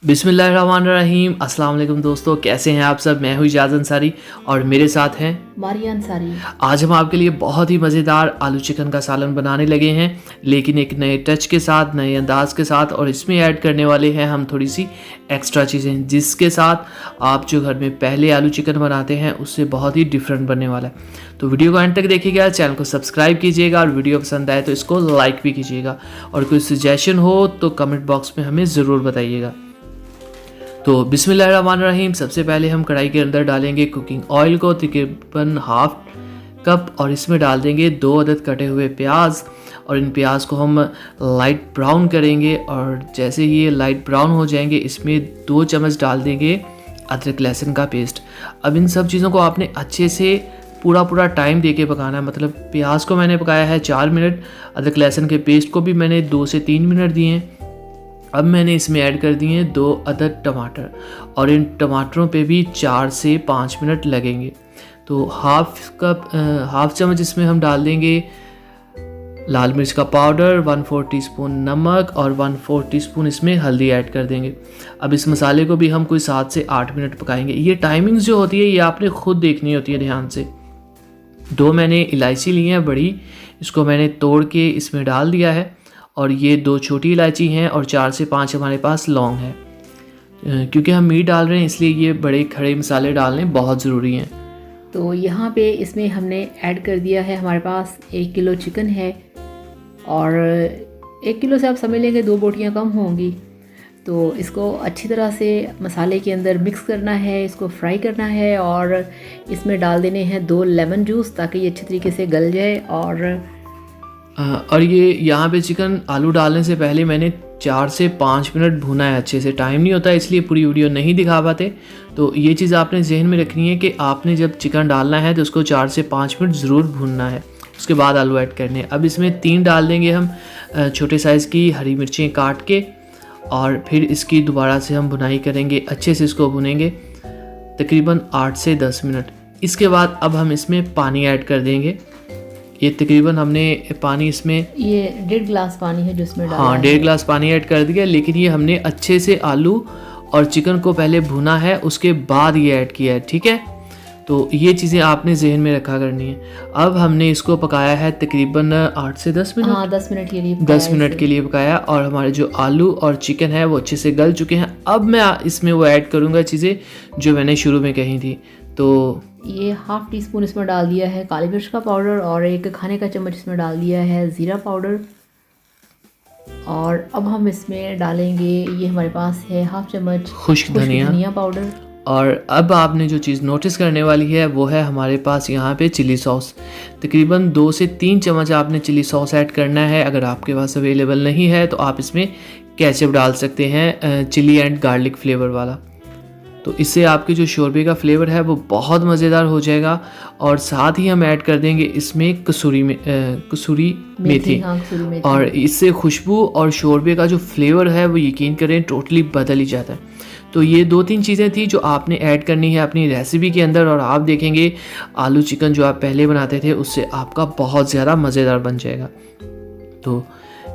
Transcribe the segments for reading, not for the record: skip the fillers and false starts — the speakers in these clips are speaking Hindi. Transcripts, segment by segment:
बिस्मिल्लाहिर्रहमानिर्रहीम। अस्सलाम वालेकुम दोस्तों, कैसे हैं आप सब। मैं हूँ इजाज़ अंसारी और मेरे साथ हैं मारिया अंसारी। आज हम आपके लिए बहुत ही मज़ेदार आलू चिकन का सालन बनाने लगे हैं, लेकिन एक नए टच के साथ, नए अंदाज के साथ। और इसमें ऐड करने वाले हैं हम थोड़ी सी एक्स्ट्रा चीज़ें, जिसके साथ आप जो घर में पहले आलू चिकन बनाते हैं उससे बहुत ही डिफरेंट बनने वाला है। तो वीडियो को एंड तक देखिएगा, चैनल को सब्सक्राइब कीजिएगा और वीडियो पसंद आए तो इसको लाइक भी कीजिएगा। और कोई सजेशन हो तो कमेंट बॉक्स में हमें ज़रूर बताइएगा। तो बिस्मिल्लाहिर्रहमानिर्रहीम। सबसे पहले हम कढ़ाई के अंदर डालेंगे कुकिंग ऑयल को तकरीबन हाफ कप, और इसमें डाल देंगे 2 अदद कटे हुए प्याज। और इन प्याज को हम लाइट ब्राउन करेंगे, और जैसे ये लाइट ब्राउन हो जाएंगे इसमें 2 चम्मच डाल देंगे अदरक लहसुन का पेस्ट। अब इन सब चीज़ों को आपने अच्छे से पूरा टाइम दे के पकाना है। मतलब प्याज को मैंने पकाया है 4 मिनट, अदरक लहसुन के पेस्ट को भी मैंने 2 से 3 मिनट दिए हैं। अब मैंने इसमें ऐड कर दिए 2 अदद टमाटर, और इन टमाटरों पे भी 4 से 5 मिनट लगेंगे। तो हाफ चम्मच इसमें हम डाल देंगे लाल मिर्च का पाउडर, 1/4 टीस्पून नमक और 1/4 टीस्पून इसमें हल्दी ऐड कर देंगे। अब इस मसाले को भी हम कोई 7 से 8 मिनट पकाएंगे। ये टाइमिंग्स जो होती है ये आपने खुद देखनी होती है ध्यान से। 2 मैंने इलायची ली है बड़ी, इसको मैंने तोड़ के इसमें डाल दिया है। और ये 2 छोटी इलायची हैं और 4 से 5 हमारे पास लौंग है। क्योंकि हम मीट डाल रहे हैं इसलिए ये बड़े खड़े मसाले डालने बहुत ज़रूरी हैं। तो यहाँ पे इसमें हमने ऐड कर दिया है, हमारे पास 1 किलो चिकन है, और 1 किलो से आप समझ लेंगे 2 बोटियाँ कम होंगी। तो इसको अच्छी तरह से मसाले के अंदर मिक्स करना है, इसको फ्राई करना है, और इसमें डाल देने हैं 2 लेमन जूस ताकि ये अच्छी तरीके से गल जाए। और ये यहाँ पे चिकन आलू डालने से पहले मैंने 4 से 5 मिनट भुना है अच्छे से। टाइम नहीं होता इसलिए पूरी वीडियो नहीं दिखा पाते। तो ये चीज़ आपने जहन में रखनी है कि आपने जब चिकन डालना है तो उसको 4 से 5 मिनट ज़रूर भूनना है, उसके बाद आलू ऐड करने हैं। अब इसमें 3 डाल देंगे हम छोटे साइज़ की हरी मिर्चें काट के, और फिर इसकी दोबारा से हम भुनाई करेंगे, अच्छे से इसको भुनेंगे तकरीबन 8 से 10 मिनट। इसके बाद अब हम इसमें पानी ऐड कर देंगे। ये तकरीबन हमने पानी इसमें ये 1.5 गिलास पानी है जो इसमें डाला है। हाँ, 1.5 गिलास पानी ऐड कर दिया, लेकिन ये हमने अच्छे से आलू और चिकन को पहले भुना है, उसके बाद ये ऐड किया है, ठीक है। तो ये चीज़ें आपने जहन में रखा करनी है। अब हमने इसको पकाया है तकरीबन 8 से 10 मिनट। हाँ, 10 मिनट के लिए 10 मिनट के लिए पकाया, और हमारे जो आलू और चिकन है वो अच्छे से गल चुके हैं। अब मैं इसमें वो ऐड करूँगा चीज़ें जो मैंने शुरू में कही थी। तो ये हाफ टी स्पून इसमें डाल दिया है काली मिर्च का पाउडर, और 1 खाने का चम्मच इसमें डाल दिया है ज़ीरा पाउडर। और अब हम इसमें डालेंगे, ये हमारे पास है हाफ चम्मच खुश्क धनिया पाउडर। और अब आपने जो चीज़ नोटिस करने वाली है वो है हमारे पास यहाँ पे चिली सॉस। तकरीबन 2 से 3 चम्मच आपने चिली सॉस ऐड करना है। अगर आपके पास अवेलेबल नहीं है तो आप इसमें केचप डाल सकते हैं, चिली एंड गार्लिक फ्लेवर वाला। तो इससे आपके जो शोरबे का फ्लेवर है वो बहुत मज़ेदार हो जाएगा। और साथ ही हम ऐड कर देंगे इसमें कसूरी मेथी। हाँ, कसूरी मेथी। और इससे खुशबू और शोरबे का जो फ्लेवर है वो यकीन करें टोटली बदल ही जाता है। तो ये 2-3 चीज़ें थी जो आपने ऐड करनी है अपनी रेसिपी के अंदर, और आप देखेंगे आलू चिकन जो आप पहले बनाते थे उससे आपका बहुत ज़्यादा मज़ेदार बन जाएगा। तो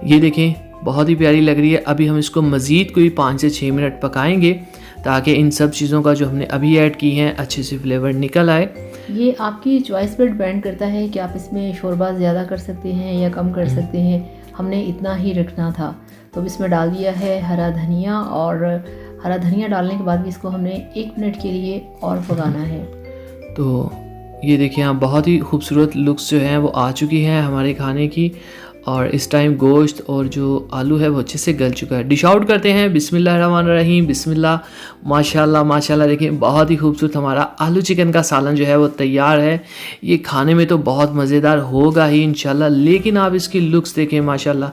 ये देखें बहुत ही प्यारी लग रही है। अभी हम इसको मज़ीद कोई 5 से 6 मिनट पकाएंगे ताकि इन सब चीज़ों का जो हमने अभी ऐड की हैं अच्छे से फ्लेवर निकल आए। ये आपकी चॉइस पर डिपेंड करता है कि आप इसमें शोरबा ज़्यादा कर सकते हैं या कम कर सकते हैं। हमने इतना ही रखना था। तो इसमें डाल दिया है हरा धनिया, और हरा धनिया डालने के बाद भी इसको हमने 1 मिनट के लिए और पकाना है। तो ये देखिए यहाँ बहुत ही खूबसूरत लुक्स जो हैं वो आ चुकी हैं हमारे खाने की। और इस टाइम गोश्त और जो आलू है वो अच्छे से गल चुका है। डिश आउट करते हैं। बिस्मिल्लाहिर्रहमानिर्रहीम, बिस्मिल्लाह, माशाल्लाह माशाल्लाह। देखिए बहुत ही खूबसूरत हमारा आलू चिकन का सालन जो है वो तैयार है। ये खाने में तो बहुत मज़ेदार होगा ही इंशाल्लाह, लेकिन आप इसकी लुक्स देखें माशाल्लाह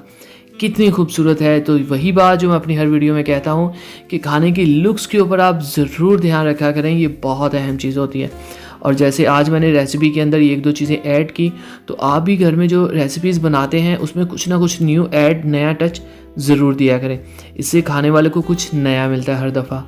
कितनी खूबसूरत है। तो वही बात जो मैं अपनी हर वीडियो में कहता हूँ कि खाने की लुक्स के ऊपर आप ज़रूर ध्यान रखा करें, ये बहुत अहम चीज़ होती है। और जैसे आज मैंने रेसिपी के अंदर 1-2 चीज़ें ऐड की, तो आप भी घर में जो रेसिपीज़ बनाते हैं उसमें कुछ ना कुछ न्यू ऐड, नया टच ज़रूर दिया करें। इससे खाने वाले को कुछ नया मिलता है हर दफ़ा।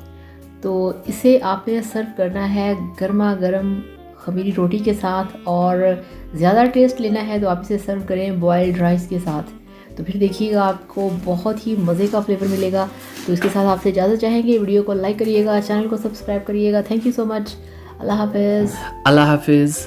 तो इसे आपने सर्व करना है गर्मा गर्म खमीरी रोटी के साथ, और ज़्यादा टेस्ट लेना है तो आप इसे सर्व करें बॉयल्ड राइस के साथ। तो फिर देखिएगा आपको बहुत ही मज़े का फ्लेवर मिलेगा। तो इसके साथ आपसे इजाज़त चाहेंगे। वीडियो को लाइक करिएगा, चैनल को सब्सक्राइब करिएगा। Thank you so much. अल्लाह हाफिज़। अल्लाह हाफिज़।